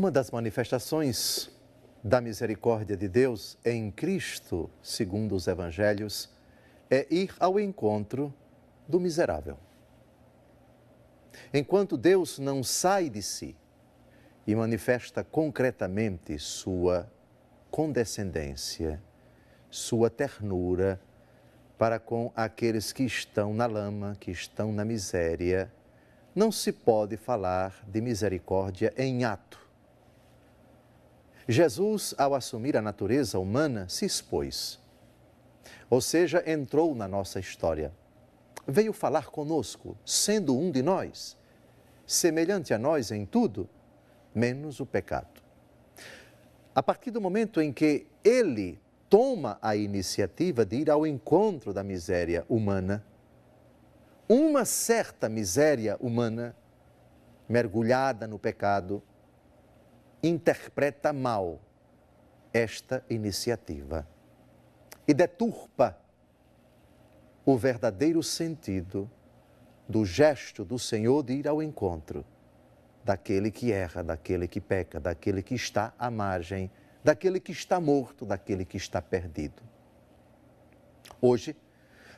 Uma das manifestações da misericórdia de Deus em Cristo, segundo os Evangelhos, é ir ao encontro do miserável. Enquanto Deus não sai de si e manifesta concretamente sua condescendência, sua ternura para com aqueles que estão na lama, que estão na miséria, não se pode falar de misericórdia em ato. Jesus, ao assumir a natureza humana, se expôs, ou seja, entrou na nossa história. Veio falar conosco, sendo um de nós, semelhante a nós em tudo, menos o pecado. A partir do momento em que ele toma a iniciativa de ir ao encontro da miséria humana, uma certa miséria humana, mergulhada no pecado, interpreta mal esta iniciativa e deturpa o verdadeiro sentido do gesto do Senhor de ir ao encontro daquele que erra, daquele que peca, daquele que está à margem, daquele que está morto, daquele que está perdido. Hoje,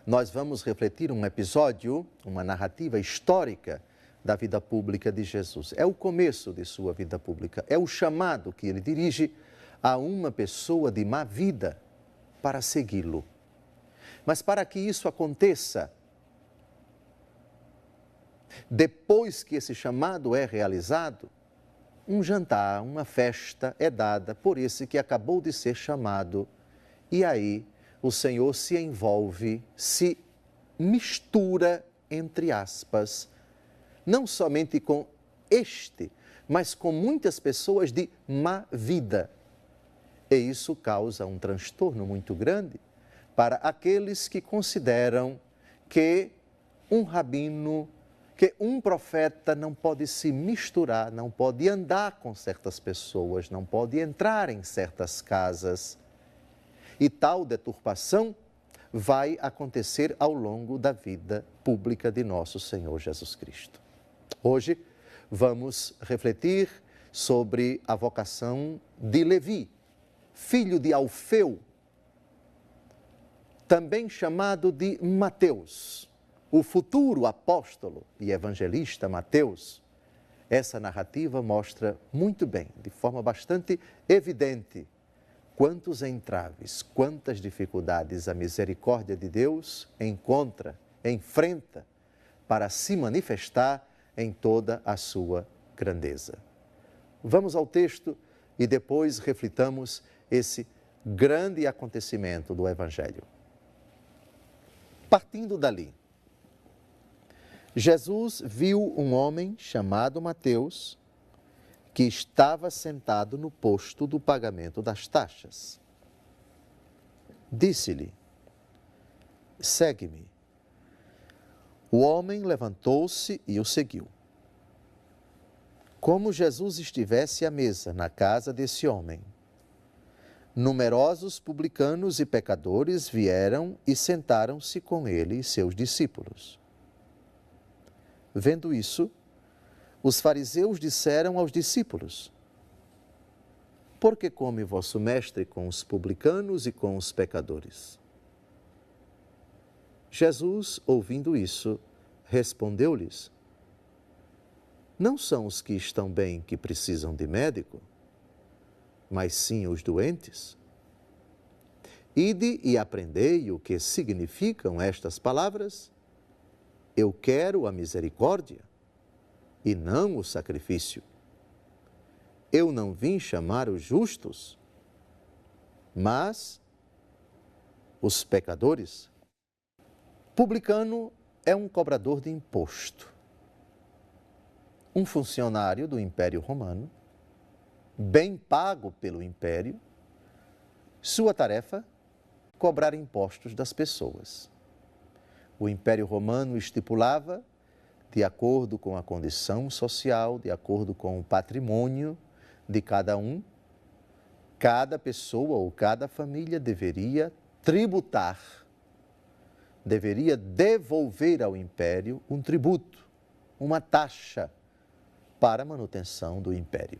nós vamos refletir um episódio, uma narrativa histórica da vida pública de Jesus. É o começo de sua vida pública, é o chamado que ele dirige a uma pessoa de má vida para segui-lo. Mas para que isso aconteça, depois que esse chamado é realizado, um jantar, uma festa é dada por esse que acabou de ser chamado. E aí o Senhor se envolve, se mistura, entre aspas, não somente com este, mas com muitas pessoas de má vida. E isso causa um transtorno muito grande para aqueles que consideram que um rabino, que um profeta não pode se misturar, não pode andar com certas pessoas, não pode entrar em certas casas. E tal deturpação vai acontecer ao longo da vida pública de nosso Senhor Jesus Cristo. Hoje vamos refletir sobre a vocação de Levi, filho de Alfeu, também chamado de Mateus, o futuro apóstolo e evangelista Mateus. Essa narrativa mostra muito bem, de forma bastante evidente, quantos entraves, quantas dificuldades a misericórdia de Deus enfrenta para se manifestar em toda a sua grandeza. Vamos ao texto e depois reflitamos esse grande acontecimento do Evangelho. Partindo dali, Jesus viu um homem chamado Mateus, que estava sentado no posto do pagamento das taxas. Disse-lhe: segue-me. O homem levantou-se e o seguiu. Como Jesus estivesse à mesa na casa desse homem, numerosos publicanos e pecadores vieram e sentaram-se com ele e seus discípulos. Vendo isso, os fariseus disseram aos discípulos: por que come vosso mestre com os publicanos e com os pecadores? Jesus, ouvindo isso, respondeu-lhes: não são os que estão bem que precisam de médico, mas sim os doentes. Ide e aprendei o que significam estas palavras: eu quero a misericórdia e não o sacrifício. Eu não vim chamar os justos, mas os pecadores. Publicano é um cobrador de imposto, um funcionário do Império Romano, bem pago pelo Império. Sua tarefa, cobrar impostos das pessoas. O Império Romano estipulava, de acordo com a condição social, de acordo com o patrimônio de cada um, cada pessoa ou cada família deveria tributar, deveria devolver ao Império um tributo, uma taxa para a manutenção do Império.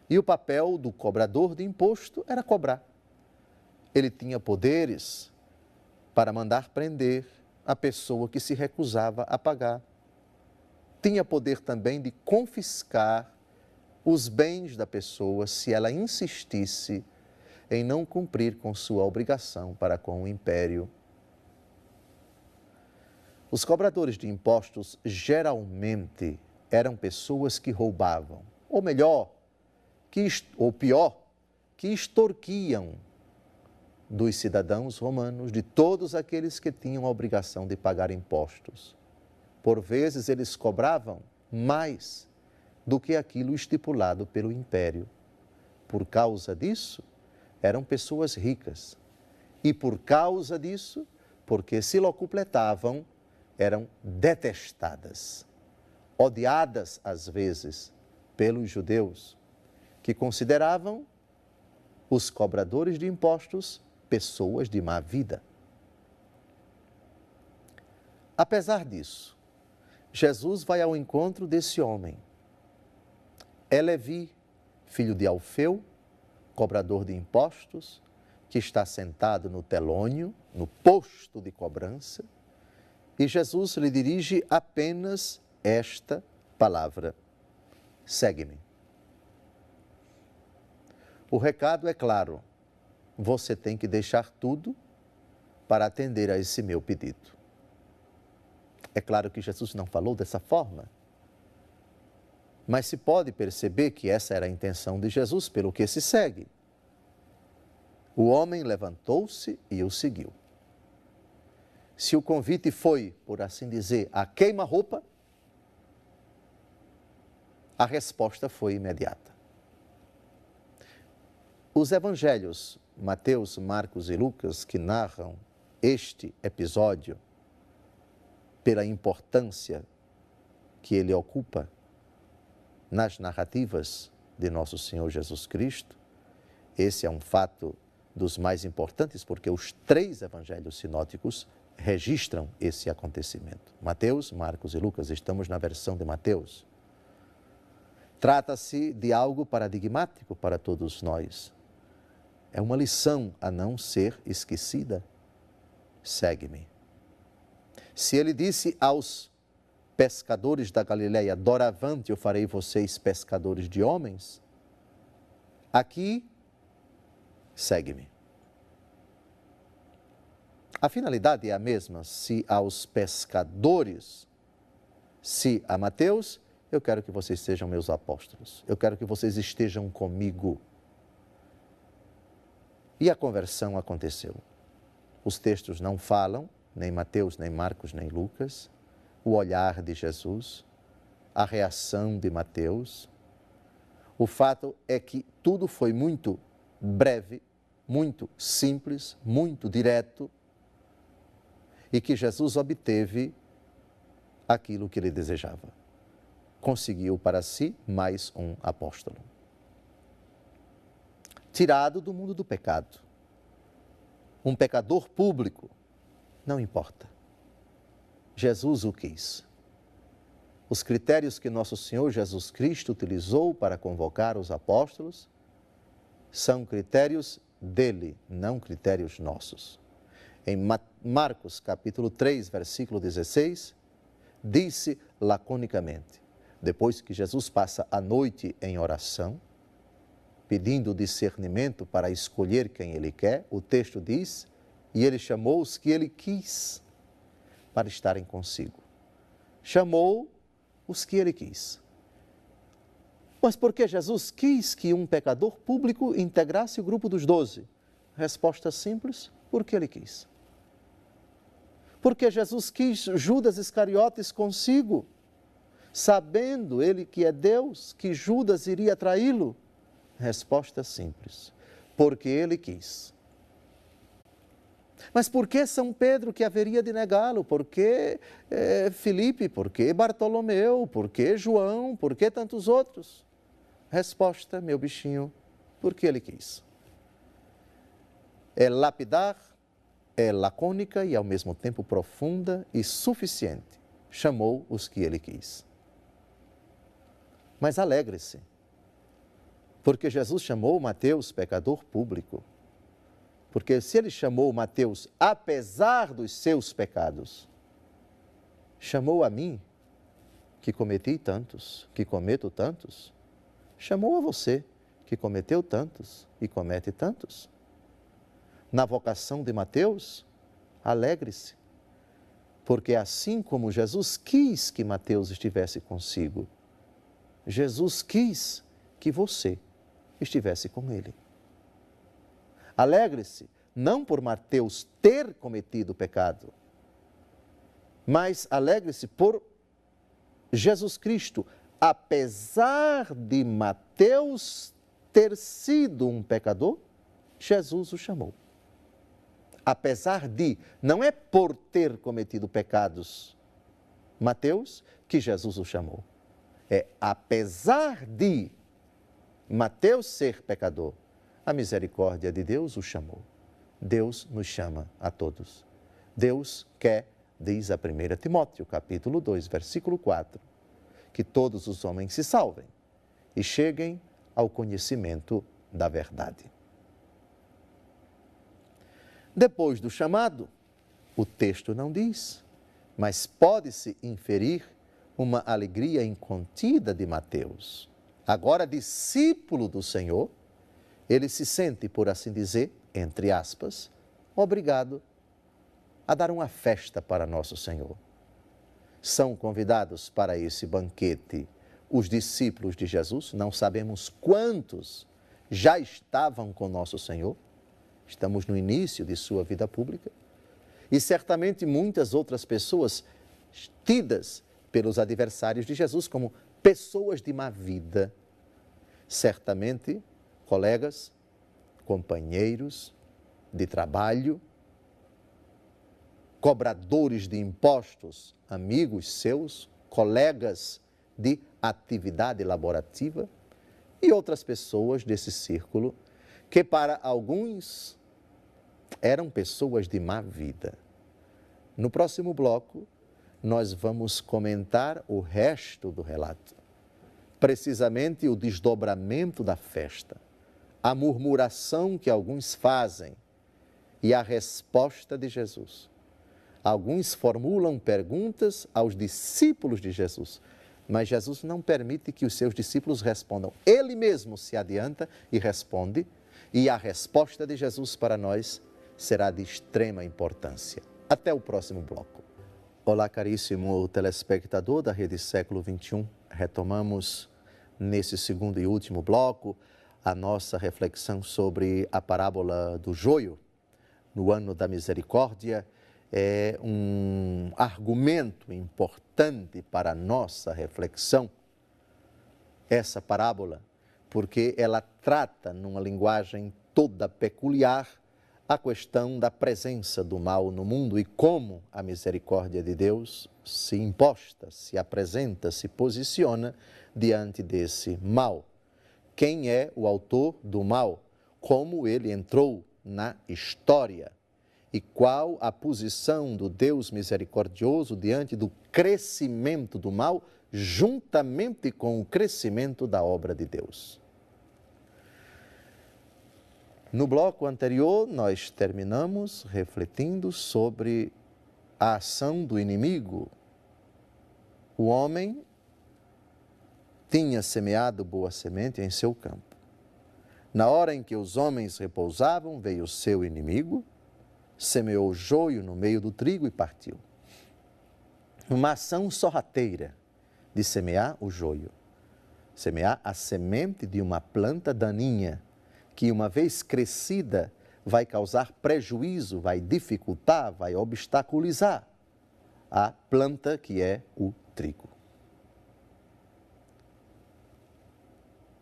E o papel do cobrador de imposto era cobrar. Ele tinha poderes para mandar prender a pessoa que se recusava a pagar. Tinha poder também de confiscar os bens da pessoa se ela insistisse em não cumprir com sua obrigação para com o império. Os cobradores de impostos geralmente eram pessoas que roubavam, ou melhor, ou pior, que extorquiam dos cidadãos romanos, de todos aqueles que tinham a obrigação de pagar impostos. Por vezes eles cobravam mais do que aquilo estipulado pelo império. Por causa disso, eram pessoas ricas. E por causa disso, porque se locupletavam, eram detestadas, odiadas às vezes pelos judeus, que consideravam os cobradores de impostos pessoas de má vida. Apesar disso, Jesus vai ao encontro desse homem. É Levi, filho de Alfeu, cobrador de impostos, que está sentado no telônio, no posto de cobrança, e Jesus lhe dirige apenas esta palavra: segue-me. O recado é claro: você tem que deixar tudo para atender a esse meu pedido. É claro que Jesus não falou dessa forma, mas se pode perceber que essa era a intenção de Jesus, pelo que se segue. O homem levantou-se e o seguiu. Se o convite foi, por assim dizer, a queima-roupa, a resposta foi imediata. Os evangelhos, Mateus, Marcos e Lucas, que narram este episódio pela importância que ele ocupa nas narrativas de nosso Senhor Jesus Cristo, esse é um fato dos mais importantes, porque os 3 evangelhos sinóticos registram esse acontecimento. Mateus, Marcos e Lucas, estamos na versão de Mateus. Trata-se de algo paradigmático para todos nós. É uma lição a não ser esquecida. Segue-me. Se ele disse aos pescadores da Galileia, doravante eu farei vocês pescadores de homens, aqui, segue-me. A finalidade é a mesma. Se aos pescadores, se a Mateus, eu quero que vocês sejam meus apóstolos. Eu quero que vocês estejam comigo. E a conversão aconteceu. Os textos não falam, nem Mateus, nem Marcos, nem Lucas, o olhar de Jesus, a reação de Mateus. O fato é que tudo foi muito breve, muito simples, muito direto, e que Jesus obteve aquilo que ele desejava. Conseguiu para si mais um apóstolo. Tirado do mundo do pecado. Um pecador público, não importa. Jesus o quis. Os critérios que nosso Senhor Jesus Cristo utilizou para convocar os apóstolos são critérios dele, não critérios nossos. Em Marcos, capítulo 3, versículo 16, disse laconicamente, depois que Jesus passa a noite em oração, pedindo discernimento para escolher quem ele quer, o texto diz, e ele chamou os que ele quis para estarem consigo. Chamou os que ele quis. Mas por que Jesus quis que um pecador público integrasse o grupo dos 12? Resposta simples, porque ele quis. Porque Jesus quis Judas Iscariotes consigo, sabendo ele que é Deus, que Judas iria traí-lo? Resposta simples, porque ele quis. Mas por que São Pedro que haveria de negá-lo? Por que Filipe? Por que Bartolomeu? Por que João? Por que tantos outros? Resposta, meu bichinho, porque ele quis. É lapidar, é lacônica e ao mesmo tempo profunda e suficiente. Chamou os que ele quis. Mas alegre-se, Porque Jesus chamou Mateus pecador público. Porque se ele chamou Mateus apesar dos seus pecados, chamou a mim, que cometi tantos, que cometo tantos, chamou a você, que cometeu tantos e comete tantos. Na vocação de Mateus, alegre-se, porque assim como Jesus quis que Mateus estivesse consigo, Jesus quis que você estivesse com ele. Alegre-se, não por Mateus ter cometido pecado, mas alegre-se por Jesus Cristo, apesar de Mateus ter sido um pecador, Jesus o chamou. Apesar de, não é por ter cometido pecados, Mateus, que Jesus o chamou. É apesar de Mateus ser pecador, a misericórdia de Deus o chamou. Deus nos chama a todos. Deus quer, diz a 1 Timóteo, capítulo 2, versículo 4, que todos os homens se salvem e cheguem ao conhecimento da verdade. Depois do chamado, o texto não diz, mas pode-se inferir uma alegria incontida de Mateus. Agora, discípulo do Senhor, ele se sente, por assim dizer, entre aspas, obrigado a dar uma festa para nosso Senhor. São convidados para esse banquete os discípulos de Jesus, não sabemos quantos já estavam com nosso Senhor, estamos no início de sua vida pública, e certamente muitas outras pessoas tidas pelos adversários de Jesus como pessoas de má vida, certamente colegas, companheiros de trabalho, cobradores de impostos, amigos seus, colegas de atividade laborativa e outras pessoas desse círculo que para alguns eram pessoas de má vida. No próximo bloco, nós vamos comentar o resto do relato, precisamente o desdobramento da festa, a murmuração que alguns fazem e a resposta de Jesus. Alguns formulam perguntas aos discípulos de Jesus, mas Jesus não permite que os seus discípulos respondam. Ele mesmo se adianta e responde, e a resposta de Jesus para nós será de extrema importância. Até o próximo bloco. Olá, caríssimo telespectador da Rede Século XXI. Retomamos nesse segundo e último bloco a nossa reflexão sobre a parábola do joio. No ano da misericórdia, é um argumento importante para a nossa reflexão, essa parábola, porque ela trata, numa linguagem toda peculiar, a questão da presença do mal no mundo e como a misericórdia de Deus se imposta, se apresenta, se posiciona diante desse mal. Quem é o autor do mal? Como ele entrou na história? E qual a posição do Deus misericordioso diante do crescimento do mal, juntamente com o crescimento da obra de Deus? No bloco anterior, nós terminamos refletindo sobre a ação do inimigo. O homem tinha semeado boa semente em seu campo. Na hora em que os homens repousavam, veio o seu inimigo, semeou o joio no meio do trigo e partiu. Uma ação sorrateira de semear o joio. Semear a semente de uma planta daninha, que uma vez crescida vai causar prejuízo, vai dificultar, vai obstaculizar a planta que é o trigo.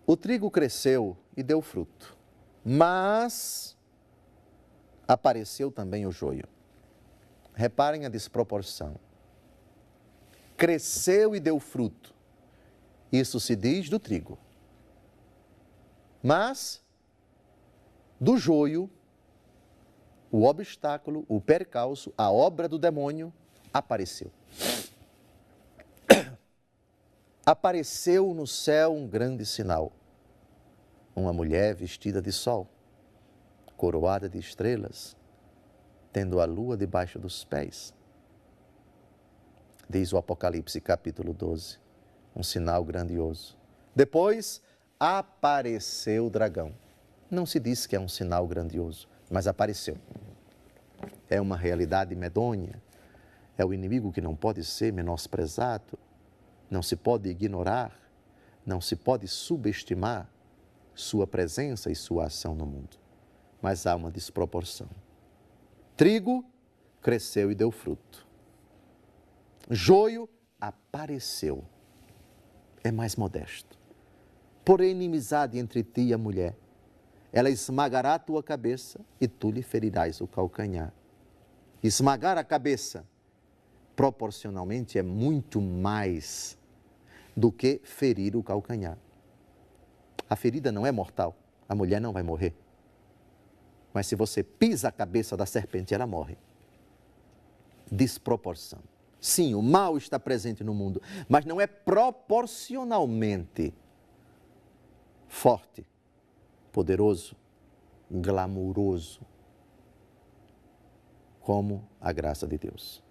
O trigo cresceu e deu fruto, mas apareceu também o joio. Reparem a desproporção. Cresceu e deu fruto. Isso se diz do trigo. Mas do joio, o obstáculo, o percalço, a obra do demônio apareceu. Apareceu no céu um grande sinal. uma mulher vestida de sol, coroada de estrelas, tendo a lua debaixo dos pés. Diz o Apocalipse capítulo 12, um sinal grandioso. Depois apareceu o dragão. Não se diz que é um sinal grandioso, mas apareceu. É uma realidade medonha, é o inimigo que não pode ser menosprezado, não se pode ignorar, não se pode subestimar sua presença e sua ação no mundo. Mas há uma desproporção. Trigo cresceu e deu fruto. Joio apareceu. É mais modesto. Porém, inimizade entre ti e a mulher. Ela esmagará a tua cabeça e tu lhe ferirás o calcanhar. Esmagar a cabeça, proporcionalmente, é muito mais do que ferir o calcanhar. A ferida não é mortal, a mulher não vai morrer. Mas se você pisa a cabeça da serpente, ela morre. Desproporção. Sim, o mal está presente no mundo, mas não é proporcionalmente forte, poderoso, glamouroso, como a graça de Deus.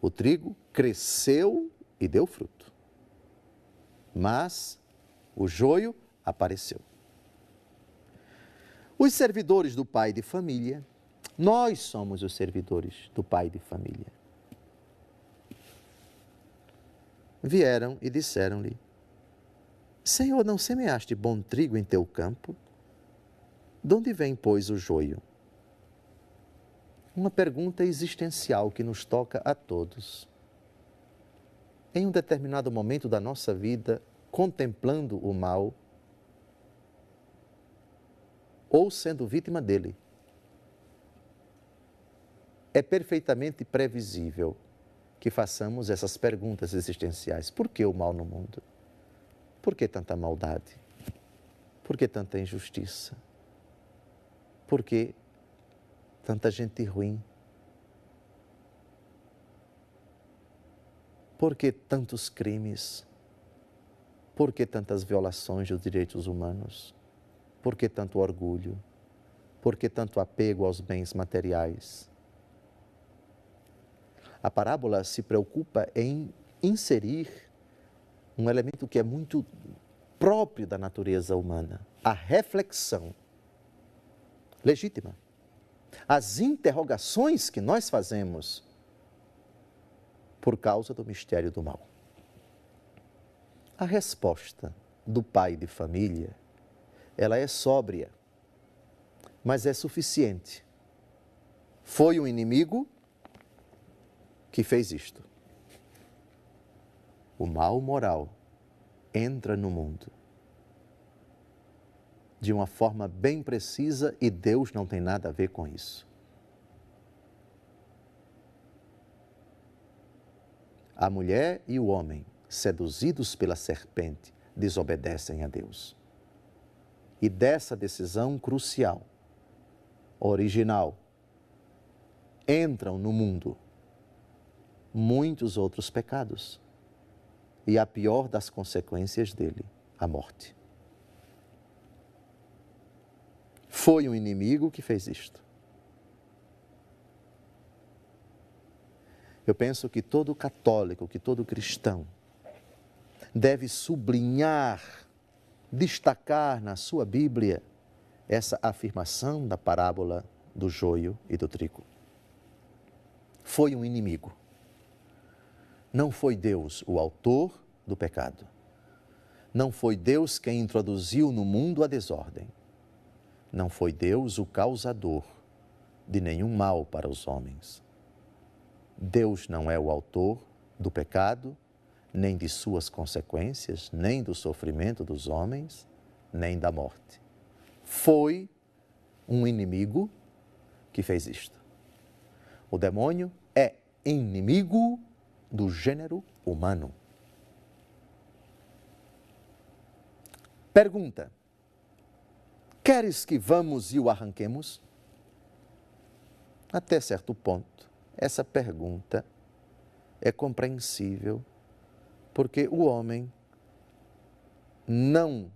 O trigo cresceu e deu fruto, mas o joio apareceu. Os servidores do pai de família, nós somos os servidores do pai de família. Vieram e disseram-lhe: Senhor, não semeaste bom trigo em teu campo? De onde vem, pois, o joio? Uma pergunta existencial que nos toca a todos. Em um determinado momento da nossa vida, contemplando o mal, ou sendo vítima dele, é perfeitamente previsível que façamos essas perguntas existenciais. Por que o mal no mundo? Por que tanta maldade? Por que tanta injustiça? Por que tanta gente ruim? Por que tantos crimes? Por que tantas violações dos direitos humanos? Por que tanto orgulho? Por que tanto apego aos bens materiais? A parábola se preocupa em inserir um elemento que é muito próprio da natureza humana, a reflexão legítima. As interrogações que nós fazemos por causa do mistério do mal. A resposta do pai de família, ela é sóbria, mas é suficiente. Foi um inimigo que fez isto. O mal moral entra no mundo de uma forma bem precisa e Deus não tem nada a ver com isso. A mulher e o homem, seduzidos pela serpente, desobedecem a Deus. E dessa decisão crucial, original, entram no mundo muitos outros pecados. E a pior das consequências dele, a morte. Foi um inimigo que fez isto. Eu penso que todo católico, que todo cristão deve sublinhar, destacar na sua Bíblia essa afirmação da parábola do joio e do trigo. Foi um inimigo. Não foi Deus o autor do pecado. Não foi Deus quem introduziu no mundo a desordem. Não foi Deus o causador de nenhum mal para os homens. Deus não é o autor do pecado, nem de suas consequências, nem do sofrimento dos homens, nem da morte. Foi um inimigo que fez isto. O demônio é inimigo do gênero humano. Pergunta: queres que vamos e o arranquemos? Até certo ponto, essa pergunta é compreensível, porque o homem não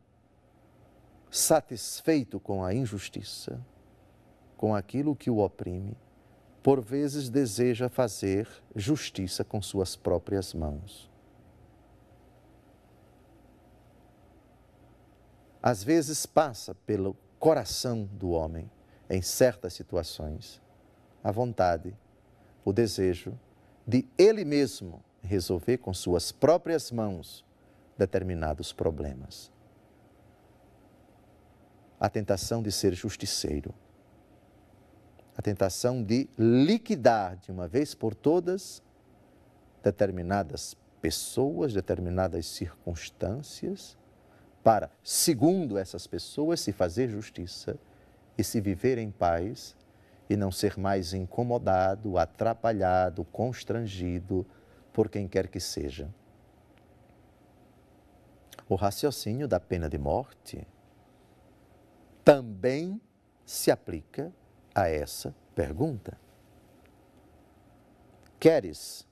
satisfeito com a injustiça, com aquilo que o oprime, por vezes deseja fazer justiça com suas próprias mãos. Às vezes passa pelo coração do homem, em certas situações, a vontade, o desejo de ele mesmo resolver com suas próprias mãos determinados problemas. A tentação de ser justiceiro, a tentação de liquidar de uma vez por todas determinadas pessoas, determinadas circunstâncias, para, segundo essas pessoas, se fazer justiça e se viver em paz e não ser mais incomodado, atrapalhado, constrangido por quem quer que seja. O raciocínio da pena de morte também se aplica a essa pergunta. Queres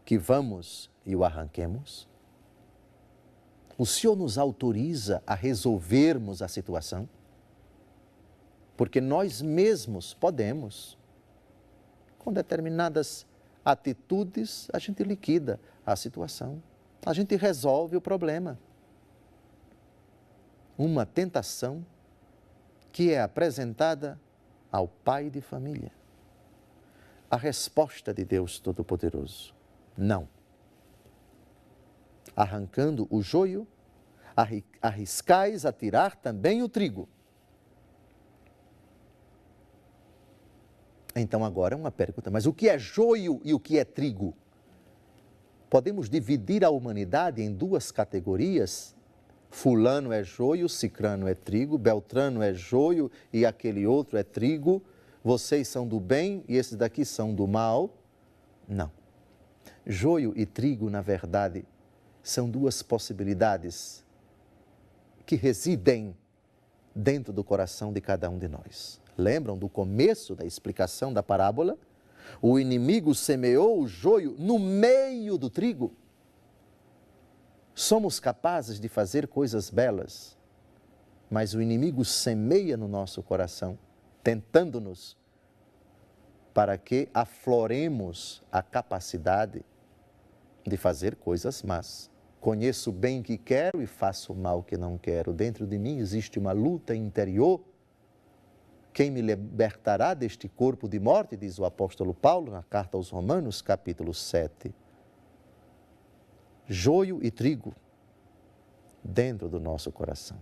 que vamos e o arranquemos? O Senhor nos autoriza a resolvermos a situação? Porque nós mesmos podemos, com determinadas atitudes, a gente liquida a situação, a gente resolve o problema. Uma tentação que é apresentada ao pai de família. A resposta de Deus Todo-Poderoso: não. Arrancando o joio, arriscais a tirar também o trigo. Então agora uma pergunta, mas o que é joio e o que é trigo? Podemos dividir a humanidade em duas categorias? Fulano é joio, cicrano é trigo, beltrano é joio e aquele outro é trigo. Vocês são do bem e esses daqui são do mal? Não. Joio e trigo, na verdade, são duas possibilidades que residem dentro do coração de cada um de nós. Lembram do começo da explicação da parábola? O inimigo semeou o joio no meio do trigo. Somos capazes de fazer coisas belas, mas o inimigo semeia no nosso coração, tentando-nos para que afloremos a capacidade de fazer coisas más. Conheço o bem que quero e faço o mal que não quero. Dentro de mim existe uma luta interior. Quem me libertará deste corpo de morte, diz o apóstolo Paulo na carta aos Romanos, capítulo 7. Joio e trigo dentro do nosso coração.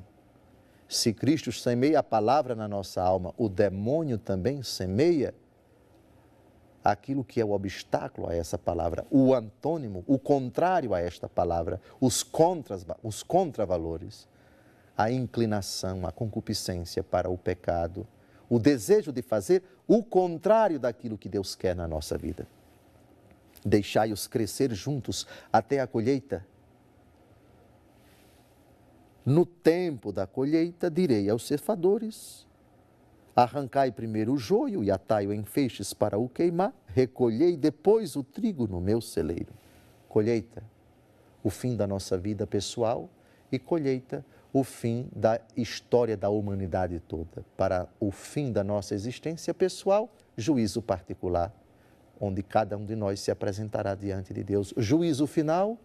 Se Cristo semeia a palavra na nossa alma, o demônio também semeia aquilo que é o obstáculo a essa palavra, o antônimo, o contrário a esta palavra, os contravalores, a inclinação, a concupiscência para o pecado, o desejo de fazer o contrário daquilo que Deus quer na nossa vida. Deixai-os crescer juntos até a colheita. No tempo da colheita, direi aos ceifadores: arrancai primeiro o joio e atai-o em feixes para o queimar, recolhei depois o trigo no meu celeiro. Colheita, o fim da nossa vida pessoal, e colheita, o fim da história da humanidade toda. Para o fim da nossa existência pessoal, juízo particular, onde cada um de nós se apresentará diante de Deus. Juízo final,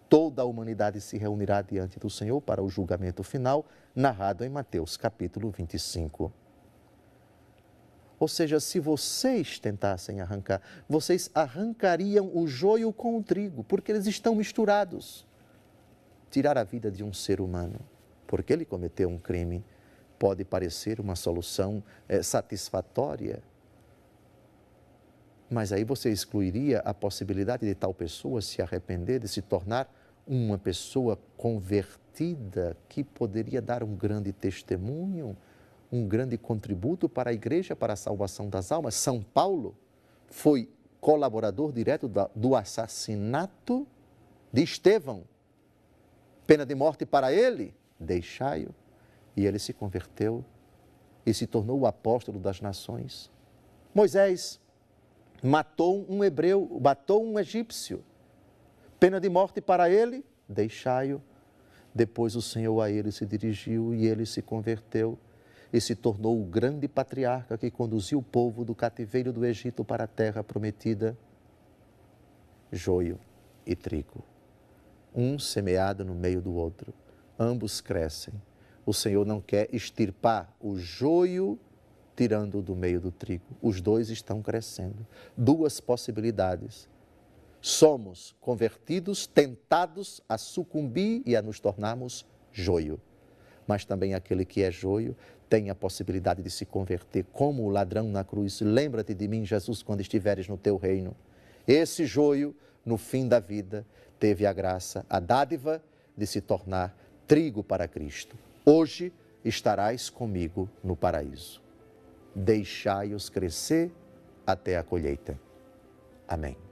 toda a humanidade se reunirá diante do Senhor para o julgamento final, narrado em Mateus capítulo 25. Ou seja, se vocês tentassem arrancar, vocês arrancariam o joio com o trigo, porque eles estão misturados. Tirar a vida de um ser humano, porque ele cometeu um crime, pode parecer uma solução satisfatória, mas aí você excluiria a possibilidade de tal pessoa se arrepender, de se tornar uma pessoa convertida que poderia dar um grande testemunho, um grande contributo para a igreja, para a salvação das almas. São Paulo foi colaborador direto do assassinato de Estevão. Pena de morte para ele, deixai-o. E ele se converteu e se tornou o apóstolo das nações. Moisés matou um hebreu, matou um egípcio. Pena de morte para ele, deixai-o. Depois o Senhor a ele se dirigiu e ele se converteu e se tornou o grande patriarca que conduziu o povo do cativeiro do Egito para a terra prometida. Joio e trigo, um semeado no meio do outro, ambos crescem. O Senhor não quer extirpar o joio tirando do meio do trigo. Os dois estão crescendo. Duas possibilidades. Somos convertidos, tentados a sucumbir e a nos tornarmos joio. Mas também aquele que é joio tem a possibilidade de se converter como o ladrão na cruz. Lembra-te de mim, Jesus, quando estiveres no teu reino. Esse joio, no fim da vida, teve a graça, a dádiva de se tornar trigo para Cristo. Hoje estarás comigo no paraíso. Deixai-os crescer até a colheita. Amém.